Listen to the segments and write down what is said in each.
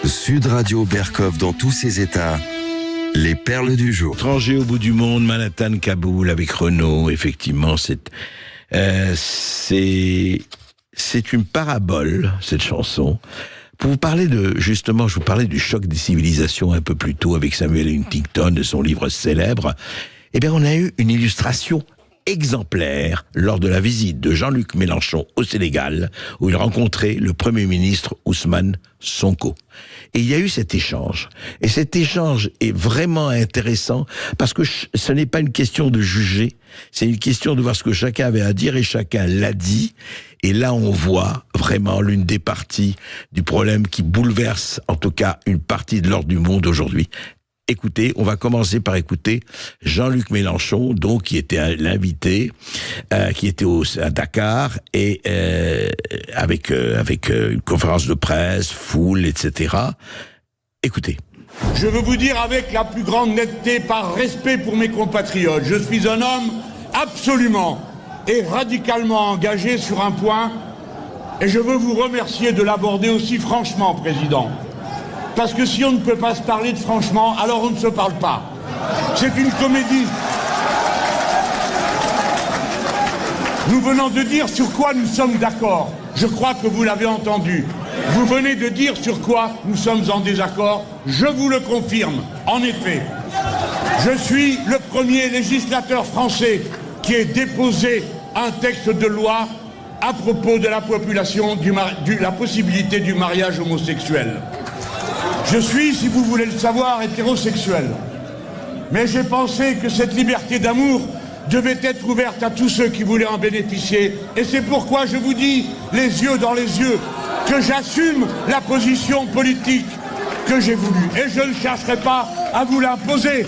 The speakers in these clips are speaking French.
Sud Radio Berkov dans tous ses états. Les perles du jour. Étranger au bout du monde, Manhattan, Kaboul, avec Renaud. Effectivement, c'est une parabole, cette chanson. Pour vous parler justement, je vous parlais du choc des civilisations un peu plus tôt avec Samuel Huntington de son livre célèbre. Eh bien, on a eu une illustration exemplaire lors de la visite de Jean-Luc Mélenchon au Sénégal, où il rencontrait le Premier ministre Ousmane Sonko. Et il y a eu cet échange. Et cet échange est vraiment intéressant parce que ce n'est pas une question de juger, c'est une question de voir ce que chacun avait à dire et chacun l'a dit. Et là, on voit vraiment l'une des parties du problème qui bouleverse, en tout cas, une partie de l'ordre du monde aujourd'hui. Écoutez, on va commencer par écouter Jean-Luc Mélenchon, donc qui était l'invité, qui était à Dakar et avec une conférence de presse, foule, etc. Écoutez. Je veux vous dire avec la plus grande netteté, par respect pour mes compatriotes, je suis un homme absolument et radicalement engagé sur un point, et je veux vous remercier de l'aborder aussi franchement, Président. Parce que si on ne peut pas se parler de franchement, alors on ne se parle pas. C'est une comédie. Nous venons de dire sur quoi nous sommes d'accord. Je crois que vous l'avez entendu. Vous venez de dire sur quoi nous sommes en désaccord. Je vous le confirme. En effet, je suis le premier législateur français qui ait déposé un texte de loi à propos de la population, la possibilité du mariage homosexuel. Je suis, si vous voulez le savoir, hétérosexuel. Mais j'ai pensé que cette liberté d'amour devait être ouverte à tous ceux qui voulaient en bénéficier. Et c'est pourquoi je vous dis, les yeux dans les yeux, que j'assume la position politique que j'ai voulu. Et je ne chercherai pas à vous l'imposer.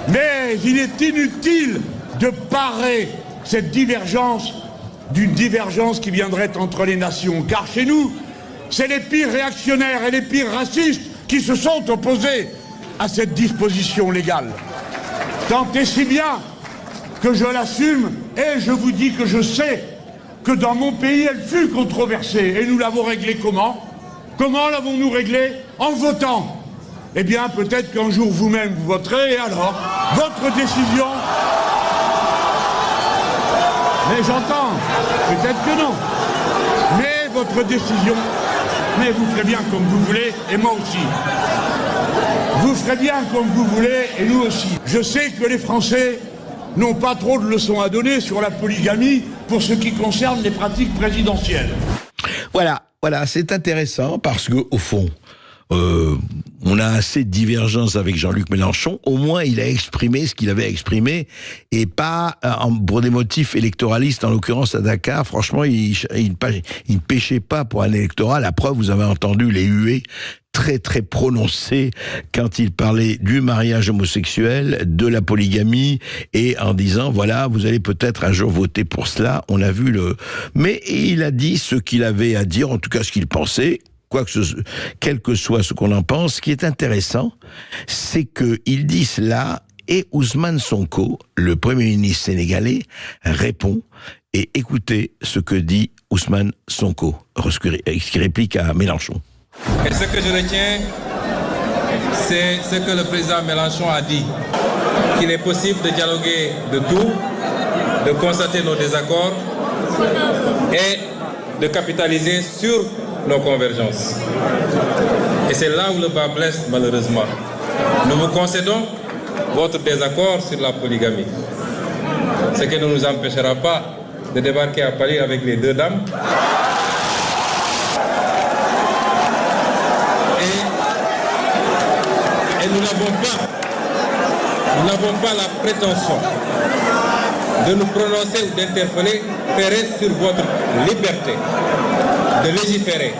Mais il est inutile de parer cette divergence d'une divergence qui viendrait entre les nations. Car chez nous, c'est les pires réactionnaires et les pires racistes qui se sont opposés à cette disposition légale. Tant et si bien que je l'assume et je vous dis que je sais que dans mon pays elle fut controversée. Et nous l'avons réglée comment? Comment l'avons-nous réglée? En votant. Eh bien peut-être qu'un jour vous-même vous voterez et alors votre décision... Mais j'entends, peut-être que non. Mais votre décision... Mais vous ferez bien comme vous voulez, et moi aussi. Vous ferez bien comme vous voulez, et nous aussi. Je sais que les Français n'ont pas trop de leçons à donner sur la polygamie pour ce qui concerne les pratiques présidentielles. Voilà, c'est intéressant parce que au fond, on a assez de divergences avec Jean-Luc Mélenchon. Au moins, il a exprimé ce qu'il avait exprimé et pas pour des motifs électoralistes. En l'occurrence, à Dakar, franchement, il ne pêchait pas pour un électorat. La preuve, vous avez entendu les huées très très prononcées quand il parlait du mariage homosexuel, de la polygamie, et en disant, voilà, vous allez peut-être un jour voter pour cela. On a vu Mais il a dit ce qu'il avait à dire, en tout cas ce qu'il pensait. Quel que soit ce qu'on en pense, ce qui est intéressant, c'est qu'il dit cela et Ousmane Sonko, le Premier ministre sénégalais, répond. Et écoutez ce que dit Ousmane Sonko, qui réplique à Mélenchon. Et ce que je retiens, c'est ce que le président Mélenchon a dit, qu'il est possible de dialoguer de tout, de constater nos désaccords et de capitaliser sur nos convergences. Et c'est là où le bas blesse malheureusement. Nous vous concédons votre désaccord sur la polygamie. Ce qui ne nous empêchera pas de débarquer à Paris avec les deux dames. Et nous n'avons pas la prétention de nous prononcer ou d'interpeller sur votre liberté de légiférer,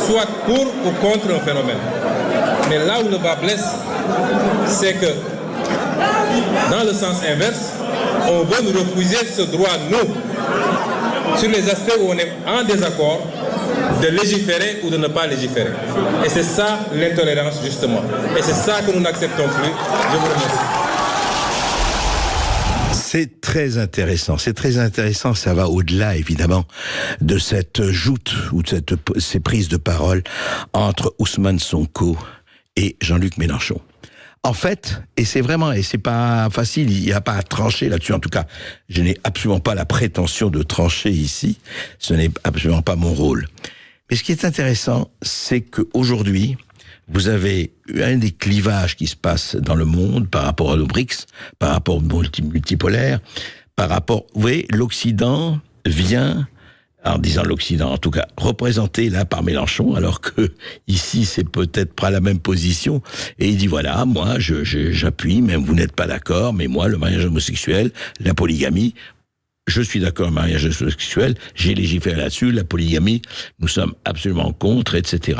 soit pour ou contre un phénomène. Mais là où le bas blesse, c'est que, dans le sens inverse, on veut nous refuser ce droit, nous, sur les aspects où on est en désaccord, de légiférer ou de ne pas légiférer. Et c'est ça l'intolérance, justement. Et c'est ça que nous n'acceptons plus. Je vous remercie. C'est très intéressant, ça va au-delà évidemment de cette joute ou de ces prises de parole entre Ousmane Sonko et Jean-Luc Mélenchon. En fait, et c'est pas facile, il n'y a pas à trancher là-dessus. En tout cas, je n'ai absolument pas la prétention de trancher ici. Ce n'est absolument pas mon rôle. Mais ce qui est intéressant, c'est qu'aujourd'hui, vous avez un des clivages qui se passe dans le monde par rapport à nos BRICS, par rapport au multipolaire, par rapport, vous voyez, l'Occident vient, en disant l'Occident en tout cas, représenté là par Mélenchon, alors que ici c'est peut-être pas la même position, et il dit voilà, moi j'appuie, même vous n'êtes pas d'accord, mais moi le mariage homosexuel, la polygamie, je suis d'accord avec le mariage homosexuel, j'ai légiféré là-dessus, la polygamie, nous sommes absolument contre, etc.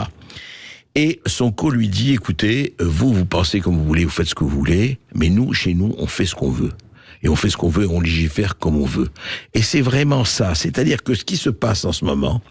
Et Sonko lui dit, écoutez, vous pensez comme vous voulez, vous faites ce que vous voulez, mais nous, chez nous, on fait ce qu'on veut. Et on fait ce qu'on veut, on légifère comme on veut. Et c'est vraiment ça. C'est-à-dire que ce qui se passe en ce moment,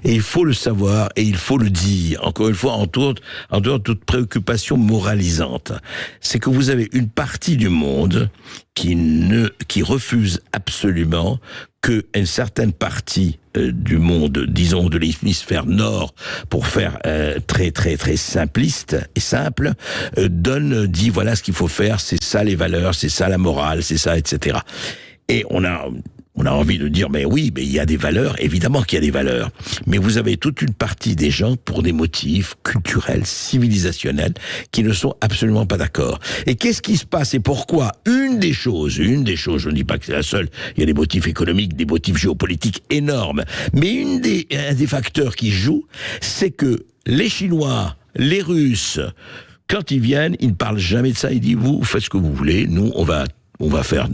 et il faut le savoir, et il faut le dire, encore une fois, en dehors de toute préoccupation moralisante, c'est que vous avez une partie du monde qui refuse absolument que une certaine partie du monde, disons de l'hémisphère nord, pour faire très très très simpliste et simple, dit voilà ce qu'il faut faire, c'est ça les valeurs, c'est ça la morale, c'est ça, etc. Et on a envie de dire, mais oui, mais il y a des valeurs, évidemment qu'il y a des valeurs. Mais vous avez toute une partie des gens, pour des motifs culturels, civilisationnels, qui ne sont absolument pas d'accord. Et qu'est-ce qui se passe et pourquoi? Une des choses, je ne dis pas que c'est la seule, il y a des motifs économiques, des motifs géopolitiques énormes, mais un des facteurs qui joue, c'est que les Chinois, les Russes, quand ils viennent, ils ne parlent jamais de ça, ils disent, vous faites ce que vous voulez, nous, on va faire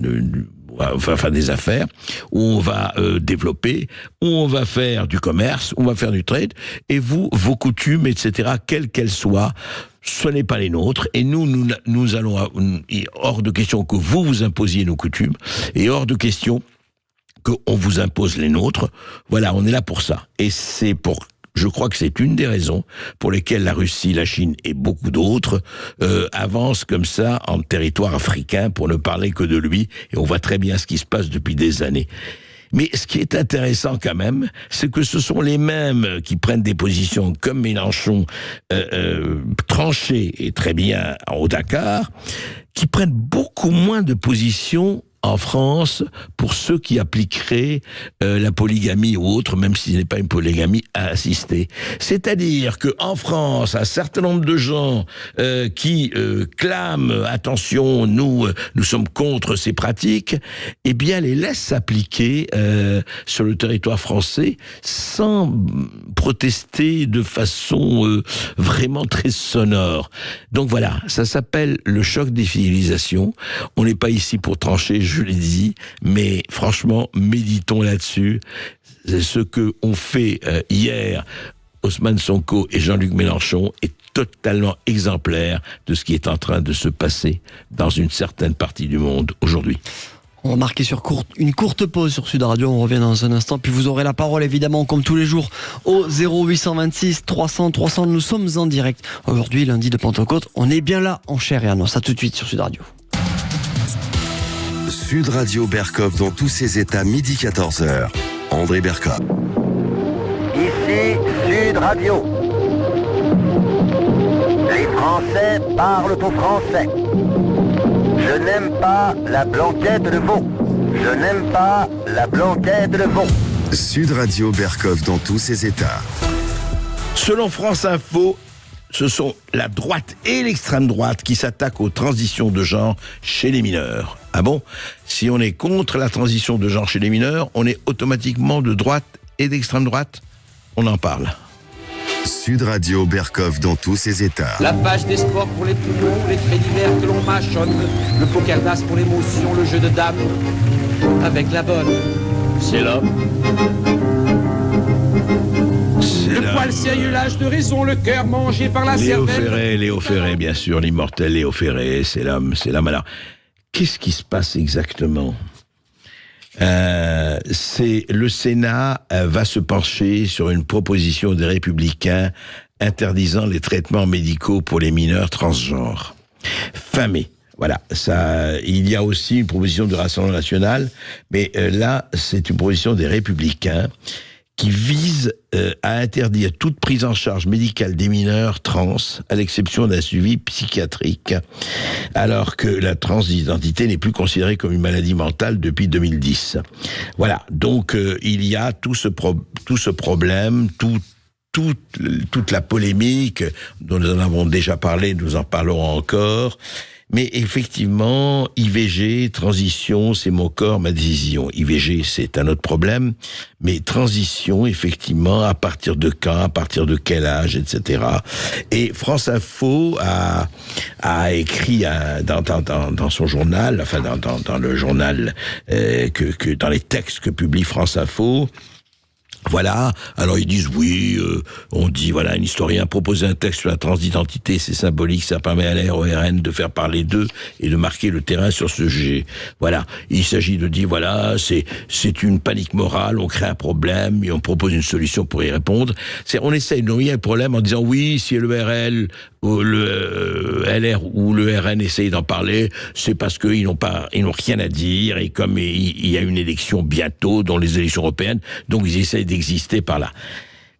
des affaires, où on va développer, où on va faire du commerce, où on va faire du trade, et vous, vos coutumes, etc., quelles qu'elles soient, ce n'est pas les nôtres, et nous allons, hors de question que vous imposiez nos coutumes, et hors de question qu'on vous impose les nôtres. Voilà, on est là pour ça. Et je crois que c'est une des raisons pour lesquelles la Russie, la Chine et beaucoup d'autres avancent comme ça en territoire africain pour ne parler que de lui. Et on voit très bien ce qui se passe depuis des années. Mais ce qui est intéressant quand même, c'est que ce sont les mêmes qui prennent des positions comme Mélenchon, tranchées et très bien au Dakar, qui prennent beaucoup moins de positions en France pour ceux qui appliqueraient la polygamie ou autre, même si ce n'est pas une polygamie assistée. C'est-à-dire qu'en France, un certain nombre de gens qui clament « attention, nous sommes contre ces pratiques », eh bien les laissent s'appliquer sur le territoire français sans protester de façon vraiment très sonore. Donc voilà, ça s'appelle le choc des civilisations. On n'est pas ici pour trancher, je l'ai dit, mais franchement, méditons là-dessus. C'est ce que ont fait hier Ousmane Sonko et Jean-Luc Mélenchon est totalement exemplaire de ce qui est en train de se passer dans une certaine partie du monde aujourd'hui. On va marquer une courte pause sur Sud Radio, on revient dans un instant, puis vous aurez la parole évidemment comme tous les jours au 0826 300 300, nous sommes en direct. Aujourd'hui, lundi de Pentecôte, on est bien là en chair et en os. À tout de suite sur Sud Radio. Sud Radio Berkov dans tous ses états, midi 14h. André Berkov. Ici Sud Radio. Les Français parlent au français. Je n'aime pas la blanquette de veau. Je n'aime pas la blanquette de veau. Sud Radio Berkov dans tous ses états. Selon France Info, ce sont la droite et l'extrême droite qui s'attaquent aux transitions de genre chez les mineurs. Ah bon? Si on est contre la transition de genre chez les mineurs, on est automatiquement de droite et d'extrême droite? On en parle. Sud Radio Berkov dans tous ses états. La page des sports pour les poumons, les faits divers que l'on mâchonne, le poker d'as pour l'émotion, le jeu de dames, avec la bonne, c'est l'homme. Le poil sérieux, l'âge de raison, le cœur mangé par la cervelle. Léo Ferré, bien sûr, l'immortel Léo Ferré, c'est l'homme. Alors, qu'est-ce qui se passe exactement? Le Sénat va se pencher sur une proposition des Républicains interdisant les traitements médicaux pour les mineurs transgenres. Fin mai. Voilà, il y a aussi une proposition du Rassemblement national, mais là, c'est une proposition des Républicains qui vise à interdire toute prise en charge médicale des mineurs trans, à l'exception d'un suivi psychiatrique, alors que la transidentité n'est plus considérée comme une maladie mentale depuis 2010. Voilà, donc il y a tout ce problème, toute la polémique dont nous en avons déjà parlé, nous en parlerons encore. Mais effectivement, IVG, transition, c'est mon corps, ma décision. IVG, c'est un autre problème, mais transition, effectivement, à partir de quand, à partir de quel âge, etc. Et France Info a écrit dans son journal, enfin dans le journal dans les textes que publie France Info. Voilà, alors ils disent oui, on dit voilà, un historien propose un texte sur la transidentité, c'est symbolique, ça permet à la RERN de faire parler d'eux et de marquer le terrain sur ce sujet. Voilà, il s'agit de dire voilà, c'est une panique morale, on crée un problème et on propose une solution pour y répondre. On essaye de nouer un problème en disant oui, si le RL ou le LR ou le RN essayent d'en parler, c'est parce qu'ils n'ont rien à dire et comme il y a une élection bientôt, dont les élections européennes, donc ils essayent d'exister par là.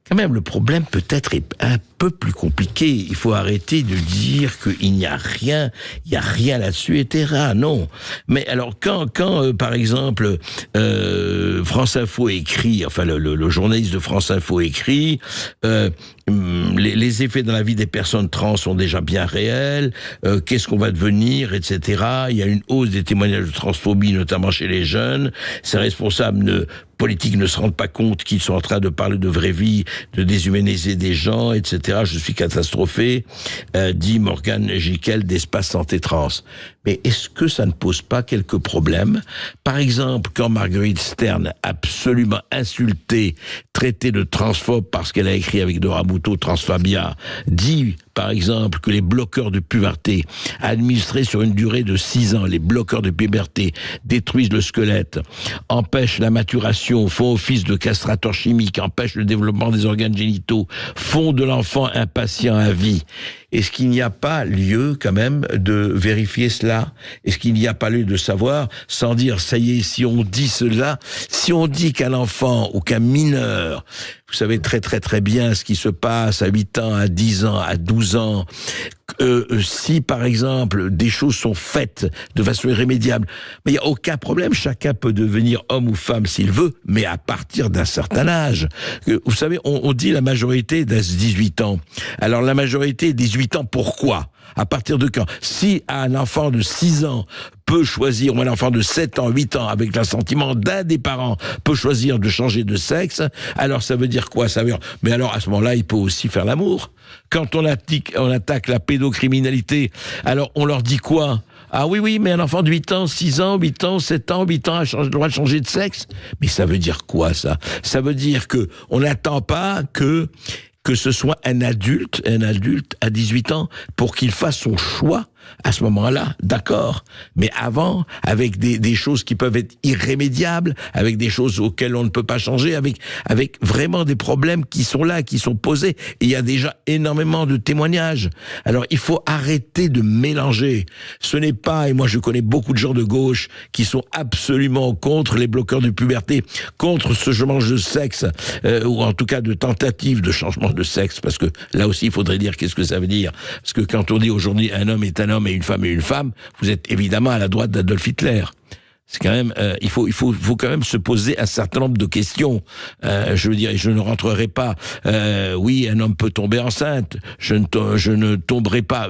Quand même, le problème peut-être est un peu plus compliqué. Il faut arrêter de dire qu'il n'y a rien, là-dessus, etc. Non. Mais alors, quand par exemple, France Info écrit, enfin, le journaliste de France Info écrit, les effets dans la vie des personnes trans sont déjà bien réels, qu'est-ce qu'on va devenir, etc. Il y a une hausse des témoignages de transphobie, notamment chez les jeunes. Ces responsables politiques ne se rendent pas compte qu'ils sont en train de parler de vraie vie, de déshumaniser des gens, etc. Je suis catastrophé, dit Morgane Giquel d'Espace Santé Trans. Mais est-ce que ça ne pose pas quelques problèmes ? Par exemple, quand Marguerite Stern, absolument insultée, traitée de transphobe parce qu'elle a écrit avec Dora Muto Transphobia, dit par exemple que les bloqueurs de puberté, administrés sur une durée de 6 ans, les bloqueurs de puberté détruisent le squelette, empêchent la maturation, font office de castrateur chimique, empêchent le développement des organes génitaux, font de l'enfant impatient à vie. Est-ce qu'il n'y a pas lieu quand même de vérifier cela ? Est-ce qu'il n'y a pas lieu de savoir, sans dire, ça y est, si on dit cela, si on dit qu'un enfant ou qu'un mineur, vous savez très très très bien ce qui se passe à 8 ans, à 10 ans, à 12 ans, si par exemple des choses sont faites de façon irrémédiable, mais il n'y a aucun problème, chacun peut devenir homme ou femme s'il veut, mais à partir d'un certain âge. Vous savez, on dit la majorité d'âge 18 ans. Alors la majorité 18 ans, pourquoi ? À partir de quand ? Si un enfant de 6 ans peut choisir, ou un enfant de 7 ans, 8 ans, avec l'assentiment d'un des parents, peut choisir de changer de sexe, alors ça veut dire quoi ? Ça veut dire, mais alors à ce moment-là, il peut aussi faire l'amour. Quand on attaque la pédocriminalité, alors on leur dit quoi ? Ah oui, mais un enfant de 8 ans, 6 ans, 8 ans, 7 ans, 8 ans a le droit de changer de sexe ? Mais ça veut dire quoi, ça ? Ça veut dire que on n'attend pas que ce soit un adulte à 18 ans pour qu'il fasse son choix à ce moment-là, d'accord. Mais avant, avec des choses qui peuvent être irrémédiables, avec des choses auxquelles on ne peut pas changer, avec vraiment des problèmes qui sont là, qui sont posés. Et il y a déjà énormément de témoignages. Alors, il faut arrêter de mélanger. Ce n'est pas, et moi je connais beaucoup de gens de gauche qui sont absolument contre les bloqueurs de puberté, contre ce changement de sexe, ou en tout cas de tentative de changement de sexe, parce que là aussi, il faudrait dire qu'est-ce que ça veut dire. Parce que quand on dit aujourd'hui un homme est un homme et une femme est une femme, vous êtes évidemment à la droite d'Adolf Hitler. C'est quand même, il faut quand même se poser un certain nombre de questions. Je veux dire, je ne rentrerai pas. Oui, un homme peut tomber enceinte. Je ne tomberai pas.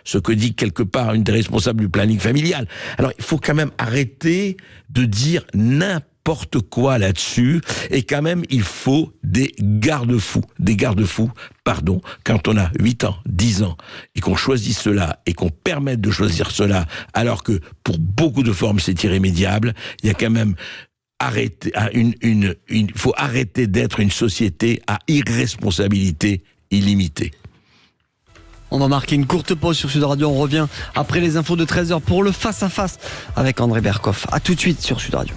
Ce que dit quelque part une des responsables du planning familial. Alors, il faut quand même arrêter de dire n'importe quoi là-dessus, et quand même il faut des garde-fous, quand on a 8 ans, 10 ans, et qu'on choisit cela, et qu'on permette de choisir cela, alors que pour beaucoup de formes c'est irrémédiable, il y a quand même il faut arrêter d'être une société à irresponsabilité illimitée. On va marquer une courte pause sur Sud Radio, on revient après les infos de 13h pour le face-à-face avec André Berkoff. À tout de suite sur Sud Radio.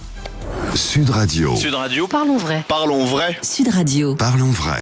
Sud Radio. Parlons vrai. Parlons vrai. Sud Radio. Parlons vrai.